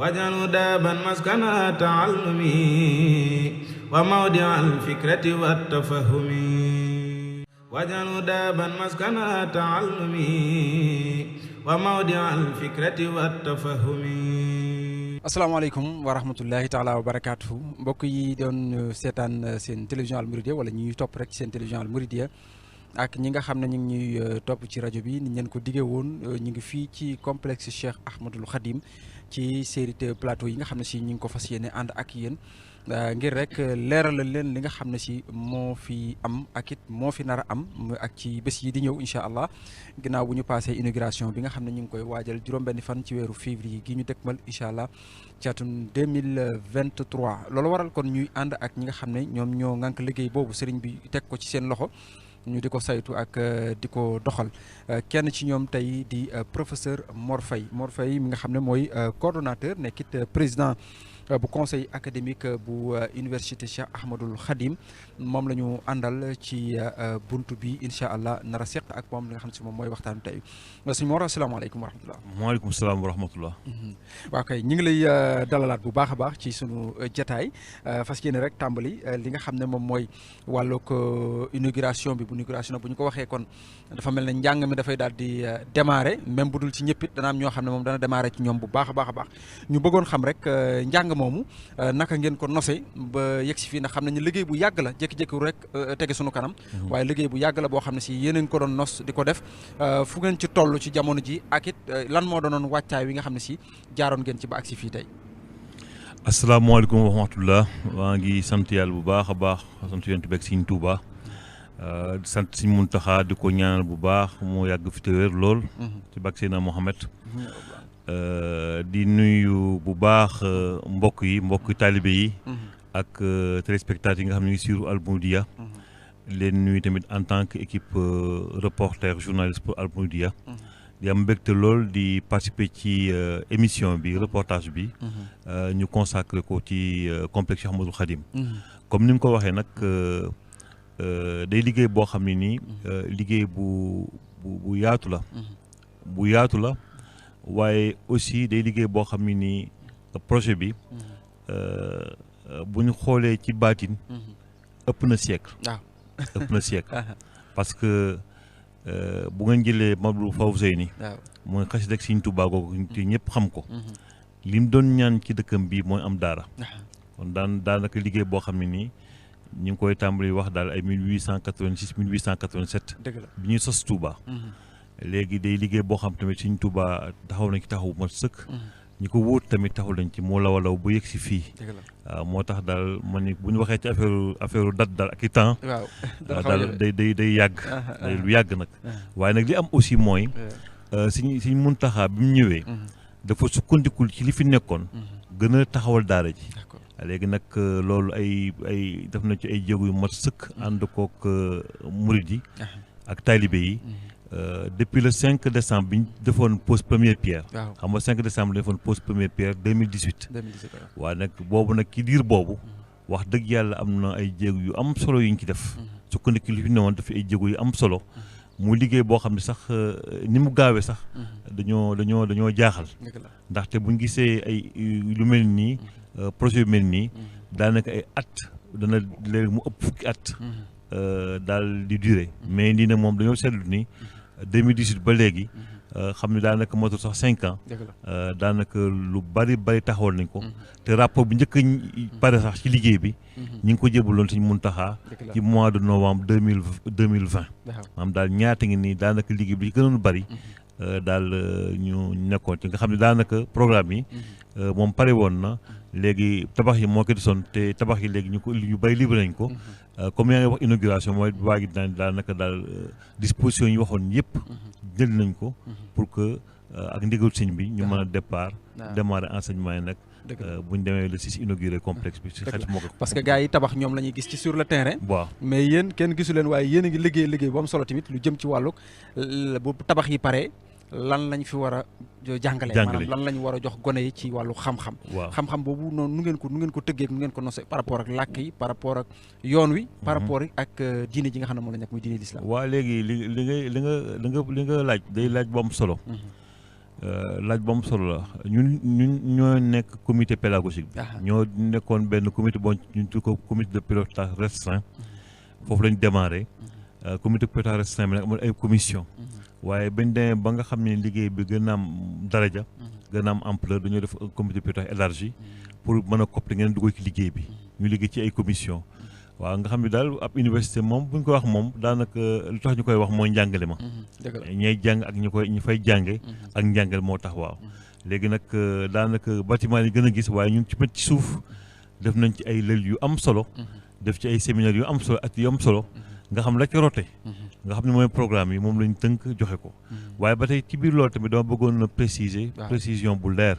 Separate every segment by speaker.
Speaker 1: واجعله دابا مسكن التعلم وموضع الفكرة والتفهم واجعله دابا مسكن التعلم وموضع الفكرة والتفهم.
Speaker 2: asalaamaaleykum wa rahmatullahi taala wa barakaatuhu mbokk yi doon seetaan seen télévision Al Mouridiyyah wala ñuy topp rek seen télévision Al Mouridiyyah ak ñi nga xam ne ñu ngi ñuy topp ci rajo bi ni ngeen ko diggee woon ñu ngi fii ci complexe Cheikh Ahmadoul Khadim ci série plateau yi nga xam ne si ñu ngi ko fas yéene ànd ak yéen ngir rek leeralal leen li nga xam ne si moo fi am ak it moo fi nar a am ak ci bés yi di ñëw incha allah ginnaaw bu ñu passé inauguration bi nga xam ne ñu ngi koy waajal juróom-benni fan ci weeru février gi ñu dëkkmal incha allah ci atum 2023 loolu waral kon ñuy ànd ak ñi nga xam ne ñoom ñoo ŋànk liggéey boobu sëriñ bi teg ko ci seen loxo ñu di ko saytu ak di ko doxal kenn ci ñoom tey di professeur Mor Faye mi nga xam ne mooy coordonnateur nekkit président bu conseil académique bu université Cheikh Ahmadoul Khadim moom la ñu àndal ci buntu bi incha allah nar a seq ak moom li nga xam ne si moom mooy waxtaan tey sëñ Mor asalaamaaleykum wa rahmatulah.
Speaker 3: maaleykum salaam wa rahmatulah.
Speaker 2: waaw kay ñu ngi lay dalalaat bu baax a baax ci sunu jataay fas yéene rek tàmbali li nga xam ne moom mooy wàllug inauguration bi bu inauguration bu ñu ko waxee kon dafa mel ne njàng mi dafay daal di démarrer même bu dul ci ñëpp it dana am ñoo xam ne moom dana démarrer ci ñoom bu baax a baax a baax ñu bëggoon xam rek njàng moomu naka ngeen ko nose ba yegg si fii ndax xam nañu liggéey bu yàgg la jékki-jékki rek tege sunu kanam waaye liggéey bu yàgg la boo xam ne si yéen a ngi ko doon nos di ko def fu ngeen ci toll ci jamono ji ak it lan moo doonoon wàccaay wi nga xam ne si jaaroon ngeen ci ba agsi fii tey.
Speaker 3: asalaamaaleykum wa rahmatulah maa ngi sant yàlla bu baax a baax sant yonent bi ak Sëriñ Tuuba di sant Sëriñ Muntaxa di ko ñaanal bu baax moo yàgg fi te wér lool ci barke Seydina Mohamed di nuyu bu baax mbokk taalibe yi ak téléspectateurs yi nga xam ne ñu ngi sur Al Mouridiyyah leen nuyu tamit en tant que équipe reporter journaliste pour Al Mouridiyyah di am mbégte lool di participer ci émission bi reportage bi ñu consacré ko ci complexe Cheikh Ahmadoul Khadim comme ni nga ko waxee nag day liggéey boo xam ne nii liggéey bu yaatu la waaye aussi day liggéey boo xam ne nii projet bi bu ñu xoolee ci baatin ëpp na siècle parce que bu ngeen jëlee Matlabul Fawzayni mooy xasida ak Sëriñ Tuubaa googu te ñëpp xam ko li mu doon ñaan ci dëkkam bi mooy am daara kon daanaka liggéey boo xam ne nii ñu ngi koy tàmbali wax daal ay 1886 1887 bi ñuy sos Touba léegi day liggéey boo xam tamit Sëriñ Tuubaa taxaw nañ ci taxaw ma sëkk ñi ko wóot tamit taxaw nañ ci moo lawalaw ba yegg si fii waaw moo tax daal man ni bu ñu waxee ci affaire date daal ak i temps daal day yàgg day lu yàgg nag waaye nag li am aussi mooy Sëriñ Muntaxa bi mu ñëwee dafa sukkandikul ci li fi nekkoon gën a taxawal daara ji léegi nag loolu ay def na ci ay jéego yu mat sëkk ànd kook murid yi ak taalibe yi depuis le 5 décembre bi ñu defoon pose première pierre xam nga 5 décembre defoon pose première pierre 2018 waaye nag boobu nag ki diir boobu wax dëgg yàlla am na ay jéego yu am solo yu ñu ci def sukkandiku li fi newoon daf ay jéego yu am solo mu liggéey boo xam ne sax ni mu gaawee sax dañoo jaaxal ndaxte buñ gisee ay lu mel nii projet yu mel nii daanaka ay at dana léegi mu ëpp fukki at daal di durée mais nii nag moom dañoo seetlu ni 2018 ba léegi xam ne daanaka matul sax 5 ans daanaka lu bari taxawal nañ ko te rapport bi njëkk pare sax ci liggéey bi ñu ngi ko jébaloon Sëriñ Muntaxa ci mois de novembre 2020 maanaam daal ñaata ngi nii daanaka liggéey bi gënoon bari daal ñu nekkoon ci nga xam ne daanaka programme yi moom pare woon na léegi tabax yi moo ko desoon te tabax yi léegi ñu bari livré nañ ko comme yaa ngi wax inauguration mooy waa gi daanaka daal disposition yi waxoon yëpp jël nañ ko pour que ak ndigal sëñ bi ñu mën a démarrer enseignement yi nag bu ñu demee le 6 inauguré complexe bi si xel moo ko
Speaker 2: parce que gars yi tabax ñoom la ñuy gis ci sur le terrain
Speaker 3: waaw
Speaker 2: mais yéen kenn gisu leen waaye yéen a ngi liggéey bu am solo tamit lu jëm ci wàllug bu tabax yi paree lan lañ fi war a jàngale maanaam lan lañ war a jox gone yi ci wàllu xam-xam xam-xam boobu noonu nu ngeen ko tëggee nu ngeen ko nosé par rapport ak làkk yi par rapport ak yoon wi par rapport ak diine ji nga xam ne moom la nekk muy diine l'islam
Speaker 3: waaw léegi li nga laaj day laaj bu am solo laaj bu am solo la ñun ñoo nekk comité pédagogique bi. ñoo nekkoon benn comité boo ñu tudd ko comité de pilotage restreint. foofu lañ démarré. comité de pilotage restreint bi nag amul ay commission. waaye bañ demee ba nga xam ne liggéey bi gën a am daraja. gën a am ampleur dañoo def comité de pilotage élargi. pour mën a copte ngeen dugal ci liggéey bi. ñu liggéey ci ay commission waaw nga xam ne daal ab université moom bu ñu ko wax moom daanaka lu tax ñu koy wax mooy njàngale ma. ñay jàng ak ñu fay jànge ak njàngale moo tax waaw. léegi nag daanaka bâtiment yi gën a gis waaye ñun ci suuf def nañ ci ay lël yu am solo. def ci ay séminaire yu am solo ak yu am solo. nga xam la ca rote. nga xam ne mooy programme yi moom lañ tënk joxe ko. waaye ba tey ci biir loolu tamit dama bëggoon a préciser. précision bu leer.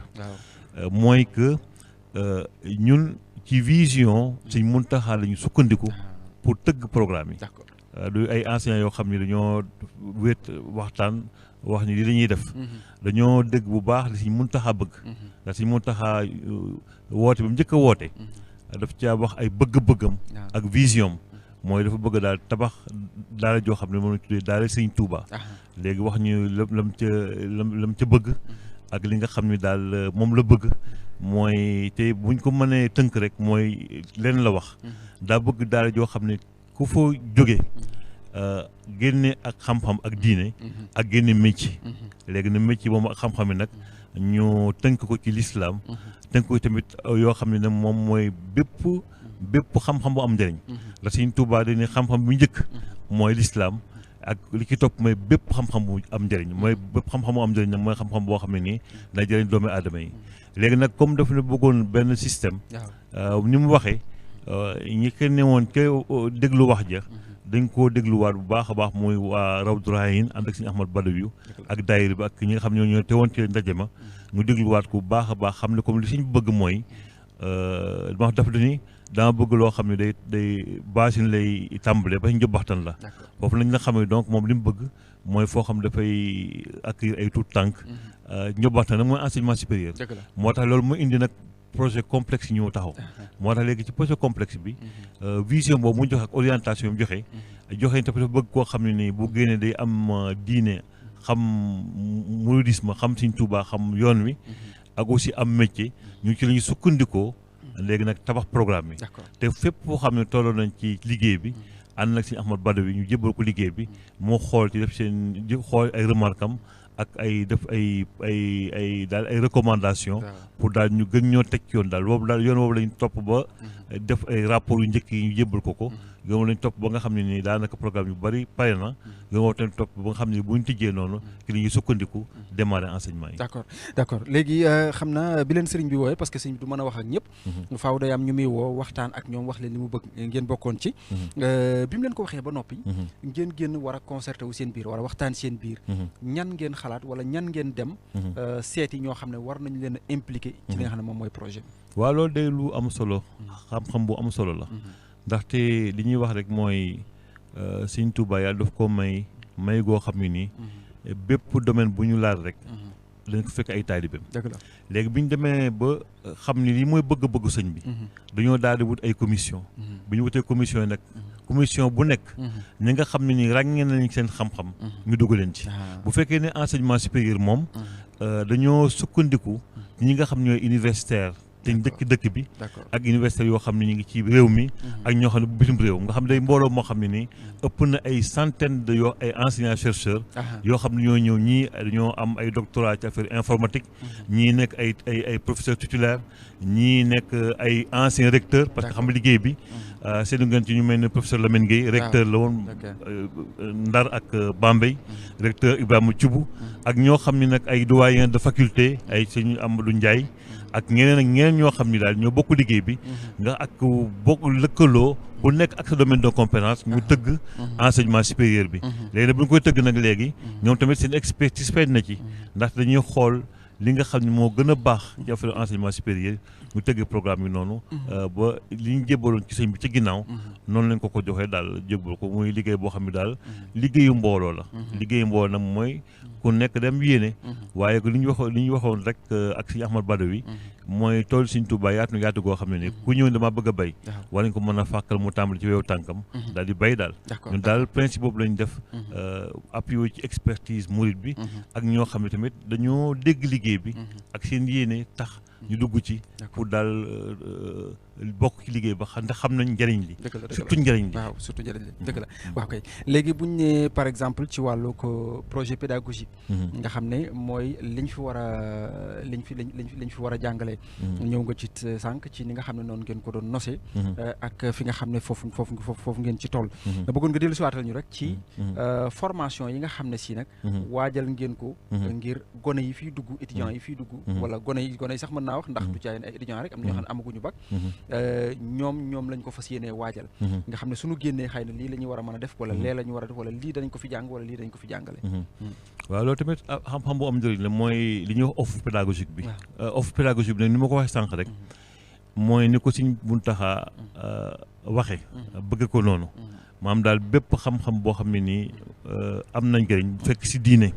Speaker 3: mooy que ñun. ci vision Sëñ Muntaxa la ñu sukkandiku pour tëgg programme yi. du ay enseignants yoo xam ne dañoo wéet waxtaan wax ni li dañuy def. dañoo dégg bu baax li Sëñ Muntaxa bëgg. ndax Sëñ Muntaxa woote bi mu njëkk a woote. daf caa wax ay bëgg-bëggam. ak vision mooy dafa bëgg daal tabax daara joo xam ne moom la tuddee daara Sëñ Tuuba. léegi wax ñu lam ca bëgg. ak li nga xam ne daal moom la bëgg. mooy te buñ ko mënee tënk rek mooy leen la wax. daa bëgg daara joo xam ne ku fa jóge génne ak xam-xam ak diine. ak génne métier. léegi na métier moom ak xam-xam yi nag ñu tënk ko ci lislaam tënk ko tamit yoo xam ne nag moom mooy bépp xam-xam bu am njëriñ. la Sëñ Tuubaa dañuy xam-xam bu njëkk mooy lislaam ak li ci topp mooy bépp xam-xam bu am njëriñ mooy bépp xam-xam bu am njëriñ nag mooy xam-xam boo xam ne nii day jëriñ doomu aadama yi. léegi nag comme dafa ne bëggoon benn système. ni mu waxee ñi ko ne woon ke déglu wax ja dañ koo dégluwaat bu baax a baax muy waa Rawdu Rayaahiin ànd ak Sëñ Ahmad Badawi ak daayira bi ak ñi nga xam ne ñoo teewoon ci ndaje ma ñu dégluwaat ko bu baax a baax xam ne comme li suñ bëgg mooy wax dafa ni dama bëgg loo xam ne day baasin lay tàmbale ba ñu jëbbaxtan la. foofu lañ la xamee donc moom li mu bëgg mooy foo xam dafay accueillir ay tout tànk njëbbaxtan nag mooy enseignement supérieur. moo tax loolu mu indi nag projet complexe yi ñëw taxaw. moo tax léegi ci projet complexe bi vision boobu mu joxe ak orientation yi mu joxe dafa bëgg koo xam ne nii bu génnee day am diine xam mouridisme xam Sëñ Tuubaa xam yoon wi. ak aussi am métier ñu ci la ñu sukkandikoo. léegi nag tabax programme bi. te fépp foo xam ne tolloo nañ ci liggéey bi. ànd nag Sëñ Ahmad Badawi ñu jébbal ko liggéey bi moo xool ci def seen xool ay remarque am ak ay def ay daal ay recommandation pour daal ñu gën ñoo teg ci yoon daal boobu daal yoon boobu lañ topp ba def ay rapport yu njëkk yi ñu jébbal ko yoon lañ topp ba nga xam ne nii daanaka programme yu bari pare na yoon boobu tamit topp ba nga xam ne bu ñu tijjee noonu ki la ñuy sukkandiku démarrer enseignement yi.
Speaker 2: d'accord léegi xam naa bi leen sëriñ bi wooyee parce que sëriñ bi du mën a wax ak ñëpp. faaw day am ñu muy woo waxtaan ak ñoom wax leen li mu bëgg ngeen bokkoon ci. bi mu leen ko waxee ba noppi. ngeen génn war a concerté wu seen biir war a waxtaan seen biir. ñan ngeen xalaat wala ñan ngeen dem. seeti ñoo xam ne war nañ leen a impliqué. ci li nga xam ne moom mooy projet bi.
Speaker 3: waaw loolu day lu am solo. xam-xam bu am solo la. ndaxte li ñuy wax rek mooy Sëñ Tuubaa yàlla daf ko may goo xam ne nii. bépp domaine bu ñu laal rek. dañ ko fekk ay taalibeem. léegi bi ñu demee ba xam ni lii mooy bëgg-bëggu sëñ bi. dañoo daal di wut ay commission. bu ñu wutee commission yi nag. commission bu nekk. ñi nga xam ne nii ràññee nañ seen xam-xam. ñu dugg leen ci. bu fekkee ne enseignement supérieur moom. dañoo sukkandiku ñi nga xam ñooy universitaire. te dëkk bi ak université yoo xam ne ñu ngi ci réew mi ak ñoo xam ne bu bitim réew nga xam ne day mbooloo moo xam ne nii ëpp na ay centaine de yoo ay enseignants chercheurs yoo xam ne ñoo ñëw ñii dañoo am ay doctorat ci affaire informatique ñii nekk ay professeurs titulaires ñii nekk ay anciens recteurs parce que xam liggéey bi seenu ngeen ci ñu mel ne professeur Lamine Gueye recteur la woon Ndar ak Bambey recteur Ibrahima Thioub ak ñoo xam ne nag ay doyens de faculté ay sëñ Amadou Ndiaye ak ñeneen ñoo xam ni daal ñoo bokk liggéey bi nga ak bokk lëkkaloo bu nekk ak sa domaine de compétence ñu tëgg enseignement supérieur bi léegi nag bu ñu koy tëgg nag léegi ñoom tamit seen expertise feeñ na ci ndax dañuy xool li nga xam ne moo gën a baax ci affaire enseignement supérieur ñu tëgg programme yi noonu ba li ñu jébbaloon ci sëñ bi ci ginnaaw noonu lañ ko joxee daal jébbal ko muy liggéey boo xam ne daal liggéeyu mbooloo la liggéeyu mbooloo nag mooy ku nekk dem yéene waaye li ñu waxoon rek ak Sëñ Ahmad Badawi mooy tool Sëñ Tuubaa yaatu goo xam ne ni ku ñëw dama bëgg a bay war nañ ko mën a fàkkal mu tàmbali ci weewu tànkam daal di bay daal ñun daal principe boobu lañ def appuyé ci expertise murid bi ak ñoo xam ne tamit dañoo dégg liggéey bi ak seen yéene tax ñu dugg ci pour daal bokk ci liggéey ba ndax xam nañ njëriñ li surtout njëriñ li
Speaker 2: waaw surtout njëriñ li dëgg la waaw kay léegi buñ ne par exemple ci wàllu ko projet pédagogique nga xam ne mooy liñ fi war a liñ fi war a jàngale ñëw nga ci sànq ci ni nga xam ne noonu ngeen ko doon nosé ak fi nga xam ne foofu ngeen ci toll bëggoon nga dellu si waatal ñu rek ci formation yi nga xam ne si nag waajal ngeen ko ngir gone yi fiy dugg étudiants yi fiy dugg wala gone yi sax mën naa wax ndax du caay ay étudiants rek am na ñoo xam ne amaguñu bac ñoom lañ ko fas yéenee waajal nga xam ne suñu génnee xëy na lii la ñu war a mën a def wala lee la ñu war a def wala lii dañ ko fi jàng wala lii dañ ko fi jàngale
Speaker 3: waaw loolu tamit xam-xam bu am njëriñ la mooy li ñuy wax offre pédagogique bi offre pédagogique bi nag ni ma ko waxee sànq rek mooy ni ko Sëñ Muntaxa waxe bëgg ko noonu maam daal bépp xam-xam boo xam ne nii am nañ njëriñ bu fekk si diine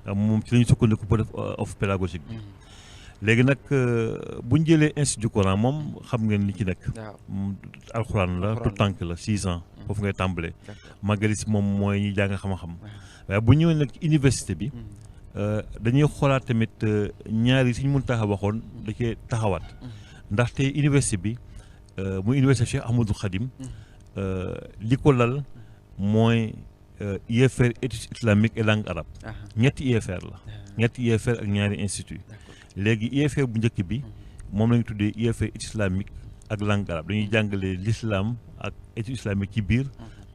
Speaker 3: moom ci la ñu sukkandiku pour def offre pédagogique bi léegi nag bu ñu jëlee institut Coran moom xam ngeen li ci nekk alxuraan la tout tànk la 6 ans foofu ngay tàmbalee magalis moom mooy ñuy jàng xam-xam waaye bu ñëwee nag ci université bi dañuy xoolaat tamit ñaari Sëñ Muntaxa waxoon da cee taxawaat ndaxte université bi muy université Cheikh Ahmadou Khadim li ko lal mooy IFR études islamiques et langue arabe ñetti IFR la ñetti IFR ak ñaari institut léegi IFR bu njëkk bi moom la ñu tuddee IFR études islamiques ak langue arabe dañuy jàngale l'islam ak études islamiques ci biir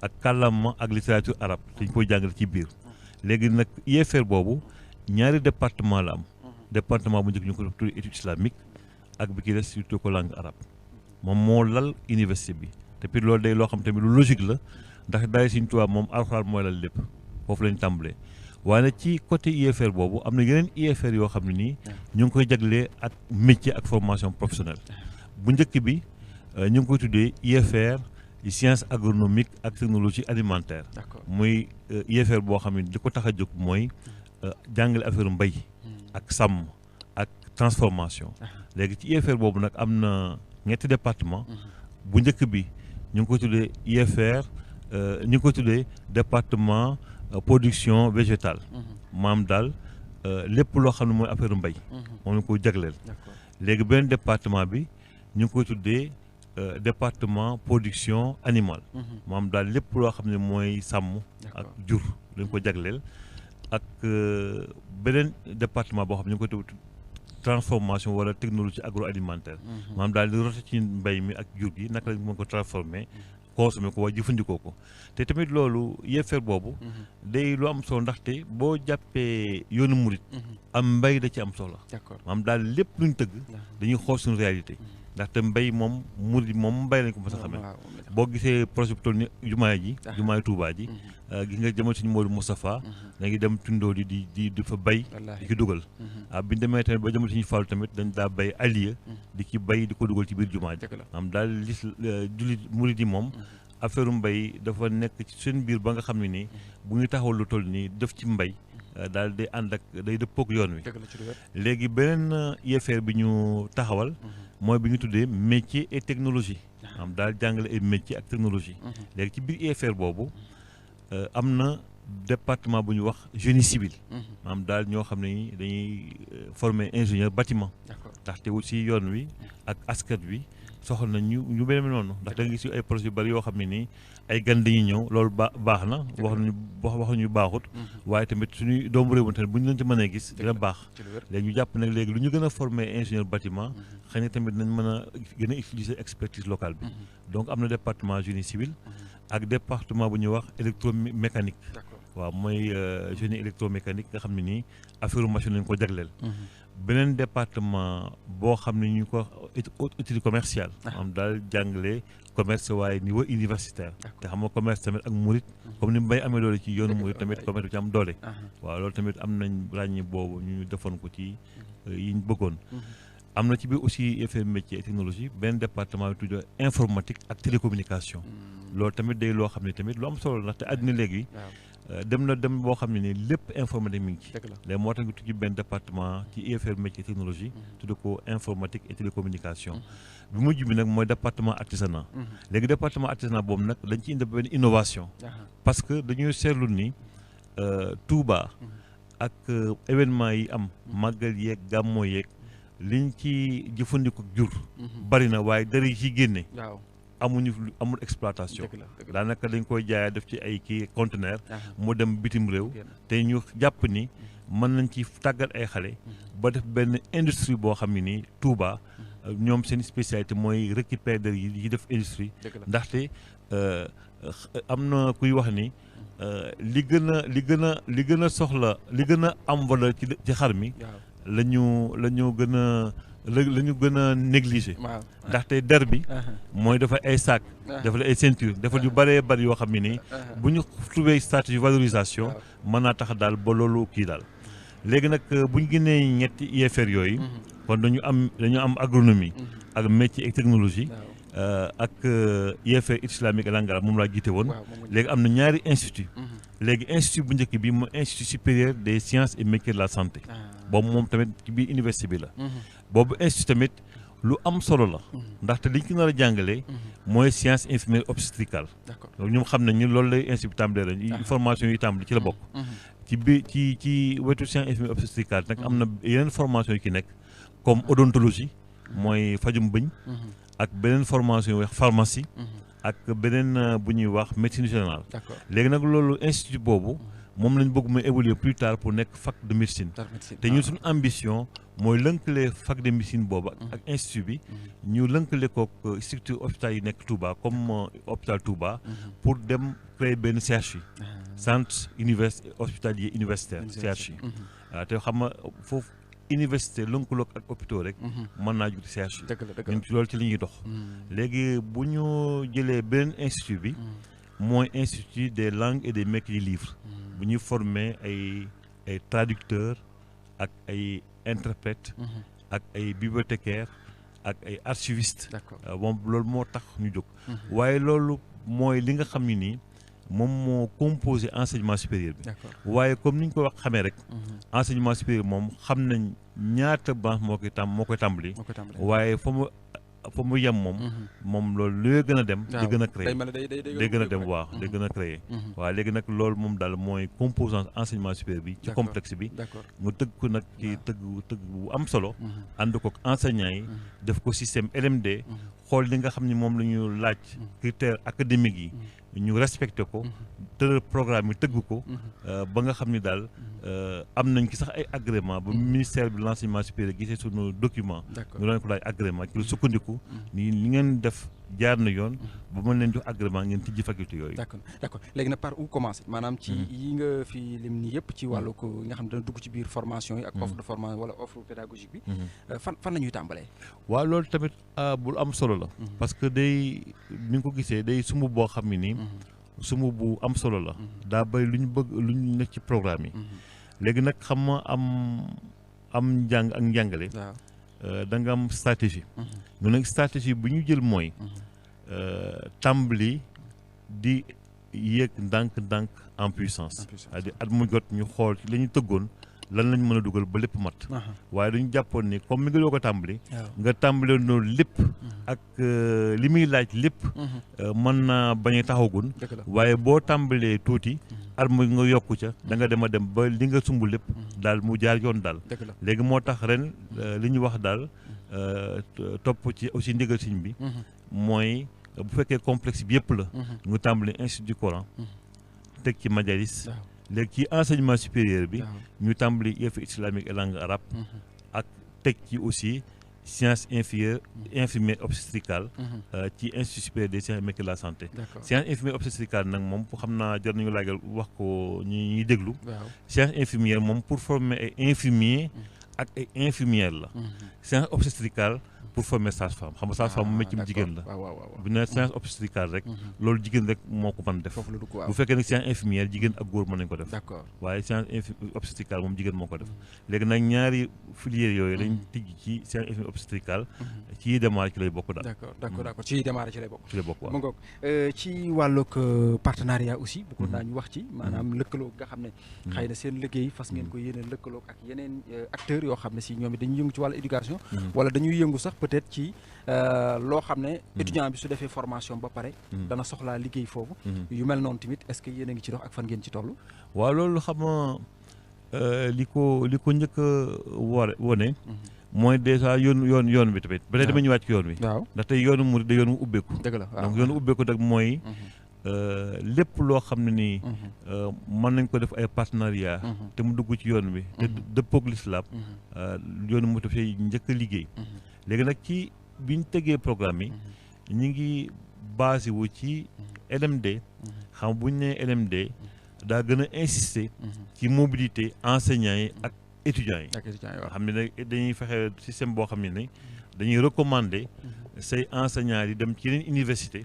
Speaker 3: ak kàllaama ak littérature arabe dañ koy jàngale ci biir léegi nag IFR boobu ñaari département la am département bu njëkk ñu ko tuddee études islamiques ak bi ki des surtout ko langue arabe moom moo lal université bi te puis loolu day loo xam tamit lu logique la ndax daay Sëñ Tuubaa moom alxuraan mooy lal lépp foofu lañ tàmbalee waaye ci côté IFR boobu am na yeneen IFR yoo xam ne nii ñu ngi koy jaglee ak métier ak formation professionnelle bu njëkk bi ñu ngi koy tuddee IFR science agronomique ak technologie alimentaire muy IFR boo xam ne li ko tax a jóg mooy jàngale affaire mbay ak sàmm ak transformation léegi ci IFR boobu nag am na ñetti département bu njëkk bi ñu ngi koy tuddee IFR ñu ngi koy tuddee département production végétale maam daal lépp loo xam ne mooy affaire mbay moom la ko jagleel léegi beneen département bi ñu ngi koy tuddee département production animale maam daal lépp loo xam ne mooy sàmm ak jur lañ ko jagleel ak beneen département boo xam ne ñu ngi koy tuddee transformation wala technologie agroalimentaire maam daal di rote ci mbay mi ak jur gi naka lañ mën ko transformer consommer ko waa jëfandikoo ko te tamit loolu IFR boobu day lu am solo ndaxte boo jàppee yoonu murit am mbay da ci am solo maam daal lépp luñ tëgg dañuy xool suñu réalité ndaxte mbay moom murit moom mbay lañ ko mos a xamee boo gisee projet bu toll ni jumaay Tuubaa ji gis nga jëmal suñu Moodu Moustapha da ngi dem tundoo di fa bay di ki dugal bi ñu demee tamit ba jëmal suñu Fallu tamit dañ daa bay aliya di ci bay di ko dugal ci biir jumaa ji am daal jullit murit yi moom affaire mbay dafa nekk ci seen biir ba nga xam ne nii bu ñu taxawal lu toll nii def ci mbay daal day ànd ak day dëppook yoon wi léegi beneen IFR bi ñu taxawal mooy bi ñu tuddee métier et technologie am daal jàngale ay métier ak technologie léegi ci biir IFR boobu am na département bu ñu wax génie civil am daal ñoo xam ne dañuy former ingénieur bâtiment ndaxte aussi yoon wi ak askan wi soxla na ñu beneen noonu ndax da nga gis ay projets yu bari yoo xam ne nii ay gan dañuy ñëw loolu baax na waxuñu baaxut waaye tamit suñuy doomu réew mi tamit bu ñu leen ci mënee gis dina baax léegi ñu jàpp nag léegi lu ñu gën a former ingénieur bâtiment xëy na tamit nañ mën a gën a utiliser expertise locale bi donc am na département génie civil ak département bu ñuy wax électromécanique waaw mooy génie électromécanique nga xam ne nii affaire machine lañu ko jagleel beneen département boo xam ne ñu ko étude commerciale am daal jàngale commerce waaye niveau universitaire te xam nga commerce tamit ak murit comme ni mbay amee doole ci yoonu murit tamit commerce bi ci am doole waaw loolu tamit am nañ ràññi boobu ñu defoon ko ci yi ñu bëggoon am na ci biir aussi IFR métier et technologie benn département bi tudd informatique ak télécommunication loolu tamit day loo xam ne tamit lu am solo ndaxte àddina léegi dem na dem boo xam ne nii lépp informatique mi ngi ci. léegi moo tax nga tujji benn département ci IFR métier technologie. tudde ko informatique et télécommunication. bi mujj bi nag mooy département artisanat. léegi département artisanat boobu nag dañ ci indi benn innovation. parce que dañuy seetlu ni Touba ak événement yi am màggal yeeg gàmmoo yeeg liñ ci jëfandiku jur. bari na waaye dara yi ciy génne. amul exploitation. daanaka dañ koy jaayee def ci ay kii conteneur mu dem bitim réew. te ñu jàpp ni mën nañ ci tàggat ay xale. ba def benn industrie boo xam ne nii Touba. ñoom seen spécialité mooy récupérer yi def industrie. ndaxte am na kuy wax ni li gën a soxla li gën a am valeur ci xar mi. la ñu gën a négliger. ndaxte der bi. mooy dafa ay sac. dafa ay ceinture dafa yu bëree bëri yoo xam ne nii. bu ñu trouvé stratégie valorisation. mën naa tax daal ba loolu kii daal. léegi nag bu ñu génnee ñetti IFR yooyu. kon dañu am agronomie. ak métier et technologie. ak IFR islamique et langue arabe moom laa jiite woon. léegi am na ñaari institut. léegi institut bu njëkk bi mooy institut supérieur des sciences et métiers de la santé. boobu moom tamit ci biir université bi la. boobu institut tamit lu am solo la. ndaxte liñ ko nar a jàngalee. mooy science infirmière obstétricale. ñoom xam nañ ni loolu lay institut bi tàmbalee la formation yi tàmbali ci la bokk. ci biir ci wetu science infirmière obstétricale nag am na yeneen formation yu ki nekk comme odontologie. mooy fajum bëñ. ak beneen formation yu wax pharmacie. ak beneen bu ñuy wax médecine générale. léegi nag loolu institut boobu moom lañ bëgg mu évoluer plus tard pour nekk fac de médecine. te ñun suñu ambition mooy lënkale fac de médecine boobu ak institut bi. ñu lënkale kook structure hôpital yi nekk Touba comme hôpital Touba. pour dem créer benn CHU. centre hospitalier universitaire CHU. waaw te xam nga foofu université lënkaloog ak hôpitaux rek. mën naa jur CHU. ñun ci loolu ci li ñuy dox. léegi bu ñu jëlee beneen institut bi. mooy institut des langues et des métiers livres. bu ñuy former ay traducteurs ak ay interprètes. ak ay bibliothécaires ak ay archivistes. moom loolu moo tax ñu jóg. waaye loolu mooy li nga xam ne nii moom moo composé enseignement supérieur bi. waaye comme ni ñu ko wax xamee rek. enseignement supérieur moom xam nañ ñaata branche moo koy tàmbali. waaye fa mu yem moom loolu luy gën a dem. di gën a créer day gën a dem waaw day gën a créer. waaw léegi nag loolu moom daal mooy composante enseignement supérieur bi. ci complexe bi. mu tëgg ko nag ci tëgg bu am solo. ànd ko enseignants yi. def ko système LMD. xool li nga xam ni moom la ñu laaj. critères académiques yi. ñu respecté ko. tëral programme yi tëgg ko. ba nga xam ni daal am nañ ci sax ay agrément ba ministère bi l'enseignement supérieur gisee sunu document. ñu doon ko laaj agrément ci lu sukkandiku. ni li ngeen def jaar na yoon. ba mën leen jox agrément ngeen tijji faculté yooyu.
Speaker 2: d'accord léegi nag par où commencer maanaam ci yi nga fi lim nii yëpp ci wàllu ko nga xam ne dana dugg ci biir formation yi ak offre de formation wala offre pédagogique bi. fan la ñuy tàmbalee.
Speaker 3: waaw loolu tamit bu am solo la. parce que day ni nga ko gisee day sumb boo xam ne nii. sumb bu am solo la. daa bëri lu ñu bëgg lu ñu nekk ci programme yi. léegi nag xam nga am njàng ak njàngale. da nga am stratégie. ñu nag stratégie bu ñu jël mooy. tàmbali di yéeg ndànk-ndànk en puissance. c'est-à-dire at mu jot ñu xool ci la ñu tëggoon lan lañ mën a dugal ba lépp mat. waaye dañu jàppoon ni comme mi nga doo ko tàmbali. nga tàmbale noonu lépp. ak li muy laaj lépp. mën naa bañ a taxagun. waaye boo tàmbalee tuuti. at mu nga yokku ca da nga dem a dem ba li nga sumb lépp. daal mu jaar yoon daal. léegi moo tax ren li ñu wax daal topp ci aussi ndigal siñ bi. mooy bu fekkee complexe bi yëpp la. nga tàmbali institut du Coran. teg ci majalis. léegi ci enseignement supérieur bi. ñu tàmbali IFR islamique et langue arabe. ak teg ci aussi science infirmière obstétricale. ci institut supérieur des sciences et métiers de la santé. science infirmière obstétricale nag moom xam naa jar nañu laagal wax ko ñuy déglu. science infirmière moom pour former ay infirmiers ak ay infirmières la. science obstétricale pour former sage-femme xam nga sage-femme mu métier jigéen la bu ne science obstétricale rek loolu jigéen rek moo ko mën def bu fekkee nag science infirmière jigéen ak góor mën nañ ko def waaye science obstétricale moom jigéen moo ko def léegi nag ñaari filières yooyu lañ tijj ci science infirmière obstétricale ci yi démarré ci lay bokk daal
Speaker 2: d'accord ci yi démarré ci lay bokk
Speaker 3: waaw
Speaker 2: mu ngoog ci wàllug partenariat aussi bu ko naa ñu wax ci maanaam lëkkaloo nga xam ne xëy na seen liggéey fas ngeen ko yéene lëkkaloo ak yeneen acteurs yoo xam ne si ñoom it dañuy yëngu ci wàllu éducation wala dañuy yëngu sax peut-être ci loo xam ne étudiant bi su defee formation ba pare dana soxlaa liggéey foofu yu mel noonu tamit est-ce que yéen a ngi ci dox ak fan ngeen ci toll
Speaker 3: waaw loolu xam nga li ko njëkk a wone mooy déjà yoon bi tamit ba tey dama ñëwaat ci yoon wi ndaxte yoonu murid da yoonu ubbeeku
Speaker 2: dëgg la
Speaker 3: donc yoonu ubbeeku nag mooy lépp loo xam ne nii mën nañ ko def ay partenariat te mu dugg ci yoon bi te dëppoog l'islam yoonu mu dafay njëkk a liggéey léegi nag ci biñ tegee programme yi ñu ngi basé wu ci LMD xam buñ ne LMD daa gën a insister ci mobilité enseignants yi ak étudiants yi xam ne nag dañuy fexe système boo xam ne ni dañuy recommander say enseignants yi dem ci yeneen université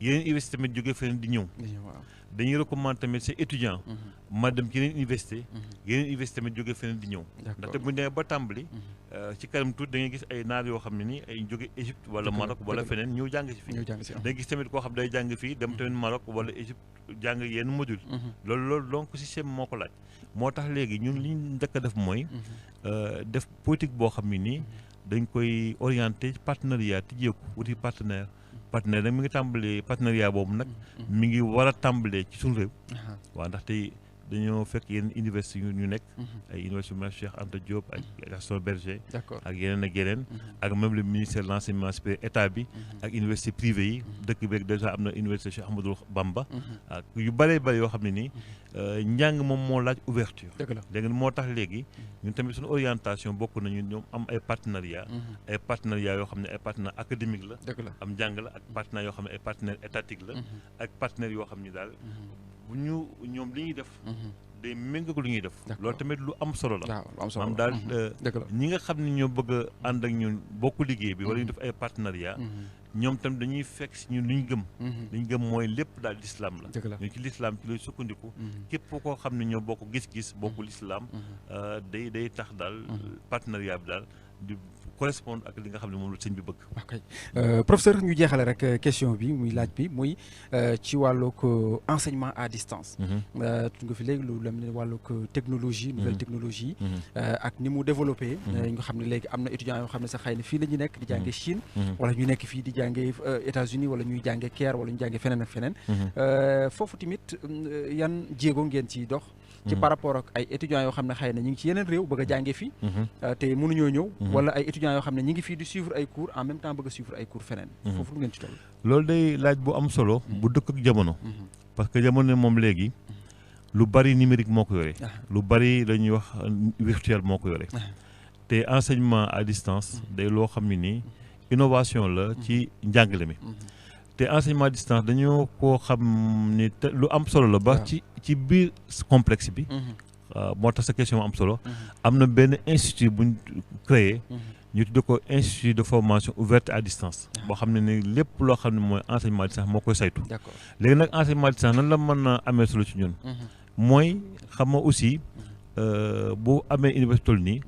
Speaker 3: yeneen université tamit jógee feneen di ñëw dañuy recommander tamit say étudiants ma dem ci yeneen université tamit jógee feneen di ñëw ndaxte bu ñu demee ba tàmbali ci kanam tuuti da ngay gis ay naar yoo xam ne ni ay jóge Égypte wala Maroc wala feneen ñëw jàng si fii da gis tamit koo xam day jàng fii dem tamit Maroc wala Égypte jàng yenn module loolu donc système moo ko laaj moo tax léegi ñun li ñu njëkk a def mooy def politique boo xam ne nii dañ koy orienté partenariat tijjeeku wuti partenaire nag mi ngi tàmbalee partenariat boobu nag mi ngi war a tàmbalee ci suñu réew waaw ndaxte dañoo fekk yenn université yu ñu nekk ay université yu Cheikh Anta Diop ak Gaston Berger ak yeneen ak même le ministère de l'enseignement supérieur état bi ak université privée yi dëkk bi déjà am na université Cheikh Ahmadou Bamba ak yu bëree bëri yoo xam ne nii njàng moom moo laaj ouverture léegi moo tax léegi ñun tamit suñu orientation bokk nañu ñoom am ay partenariat yoo xam ne ay partenaire académique la am njàng la ak partenaire yoo xam ne ay partenaire étatique la ak partenaire yoo xam ne daal bu ñu ñoom li ñuy def day méngoo lu ñuy def loolu tamit lu am solo la am daal ñi nga xam ne ñoo bëgg a ànd ak ñun bokk liggéey bi wala ñu def ay partenariat ñoom tam dañuy fekk si ñun li ñu gëm mooy lépp daal l'islam la ñu ci l'islam ci lay sukkandiku képp koo xam ne ñoo bokk gis-gis bokk l'islam day tax daal partenariat bi daal di correspondre ak li nga xam ne moom la sëñ bi bëgg.
Speaker 2: ok professeur ñu jeexale rek question bi muy laaj bi muy ci wàllug enseignement à distance. tudd nga fi léegi lu la ne wàllug technologie nouvelle technologie. ak ni mu développé. nga xam ne léegi am na étudiants yoo xam ne sax xëy na fii la ñu nekk di jàngee Chine. wala ñu nekk fii di jàngee États-Unis wala ñuy jàngee Caire wala ñu jàngee feneen ak feneen. foofu tamit yan jéego ngeen ciy dox. ci par rapport ak ay étudiants yoo xam ne xëy na ñu ngi ci yeneen réew bëgg a jàngee fii te mënuñoo ñëw wala ay étudiants yoo xam ne ñu ngi fii di suivre ay cours en même temps bëgg a suivre ay cours feneen foofu lu ngeen ci toll
Speaker 3: loolu day laaj bu am solo bu dëkk ak jamono parce que jamono moom léegi lu bari numérique moo ko yore lu bari la ñuy wax virtuel moo ko yore te enseignement à distance day loo xam ne nii innovation la ci njàngale mi te enseignement à distance dañoo koo xam ni lu am solo la ba ci biir complexe bi moo tax sa question am solo am na benn institut buñ créé ñu tuddee ko institut de formation ouverte à distance boo xam ne ni lépp loo xam ne mooy enseignement à distance moo koy saytu léegi nag enseignement à distance nan la mën a amee solo ci ñun mooy xam nga aussi bu amee université toll nii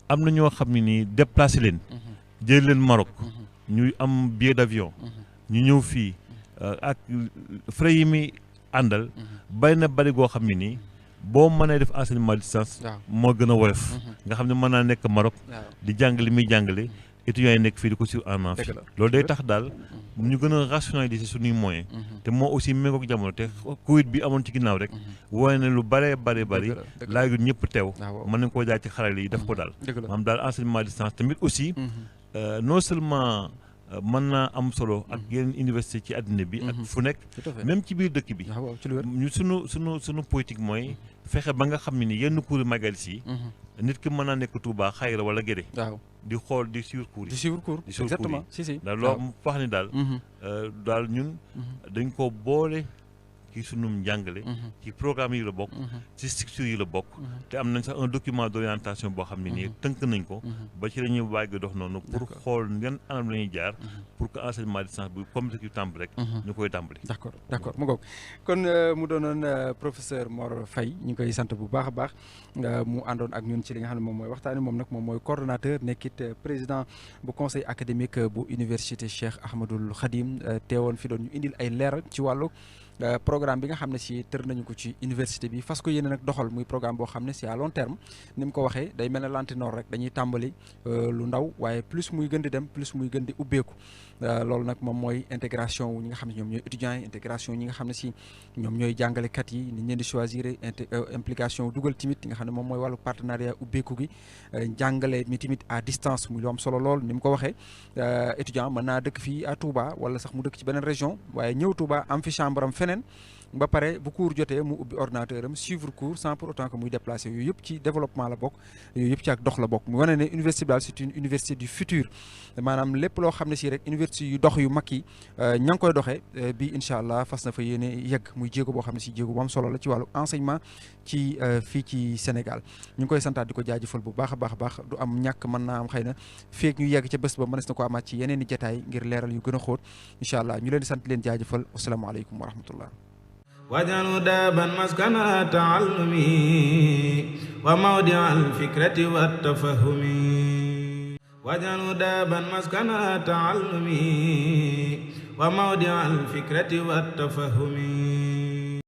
Speaker 3: am na ñoo xam ne nii déplacé leen jël leen Maroc ñuy am billet d'avion ñu ñëw fii ak frais yi muy àndal bari na bari goo xam ne nii boo mënee def enseignement à distance moo gën a woyof nga xam ne mën naa nekk Maroc di jàng li muy jàngale étudiants yi nekk fii di ko sur en amphi loolu day tax daal ñu gën a rationaliser suñuy moyens te moo aussi méngoog jamono te Covid bi amoon ci ginnaaw rek wone ne lu bari laajul ñëpp teew mën nañ koo jaay ci xarale yi def ko daal maanaam daal enseignement à distance tamit aussi non seulement mën naa am solo ak yeneen université ci àddina bi ak fu nekk même ci biir dëkk bi ñu sunu politique mooy fexe ba nga xam ne ni yenn cours majalis yi nit ki mën naa nekk Touba Xayra wala Guédé di xool di suivre cours yi
Speaker 2: exactement
Speaker 3: daal loolu wax ni daal ñun dañ ko boole ci sunum njàngale ci programme yi la bokk ci structure yi la bokk te am nañ sax un document d'orientation boo xam ne nii tënk nañ ko ba ci la ñuy waaj dox noonu pour xool yan anam la ñuy jaar pour que enseignement à distance bi comme que tàmbali rek ñu koy tàmbali.
Speaker 2: d'accord mu ngoog kon mu doonoon professeur Mor Faye ñu ngi koy sant bu baax a baax mu àndoon ak ñun ci li nga xam ne moom mooy waxtaani moom nag moom mooy coordonnateur nekkit président bu conseil académique bu université Cheikh Ahmadoul Khadim teewoon fi doon ñu indil ay leeral ci wàllu programme bi nga xam ne si tër nañu ko ci université bi fas ko yéene nag doxal muy programme boo xam ne c'est à long terme ni mu ko waxee day mel ne lantinoor rek dañuy tàmbali lu ndaw waaye plus muy gën di dem plus muy gën di ubbeeku loolu nag moom mooy intégration wu ñi nga xam ne ñoom ñooy étudiants yi intégration ñi nga xam ne si ñoom ñooy jàngalekat yi ni ñu leen di choisir implication dugal timit yi nga xam ne moom mooy wàllu partenariat ubbeeku gi jàngale mi timit à distance muy lu am solo lool ni mu ko waxee étudiant mën naa dëkk fii à Touba wala sax mu dëkk ci beneen région waaye ñëw Touba am fi chambre am feneen ba pare bu cours jotee mu ubbi ordinateur am suivre cours sans pour autant que muy déplacer yooyu yëpp ci développement la bokk yooyu yëpp ci ak dox la bokk mu wane ne université bi daal c'est une université du futur maanaam lépp loo xam ne si rek université yu dox yu mag yi ña ngi koy doxee bi incha allah fas na fa yéene yegg muy jéego boo xam ne si jéego bu am solo la ci wàllu enseignement ci fii ci Sénégal ñu ngi koy santaat di ko jaajëfal bu baax a baax du am ñàkk mën naa am xëy na feek ñu yegg ca bés ba mënees na ko amaat ci yeneen i jataay ngir leeral yu gën a xóot incha allah ñu leen di sant leen jaajëfal asalaamaaleykum wa rahmatullah
Speaker 1: واجعل دابا مسكن التعلم وموضع الفكرة والتفهم واجعل دابا مسكن التعلم وموضع الفكرة والتفهم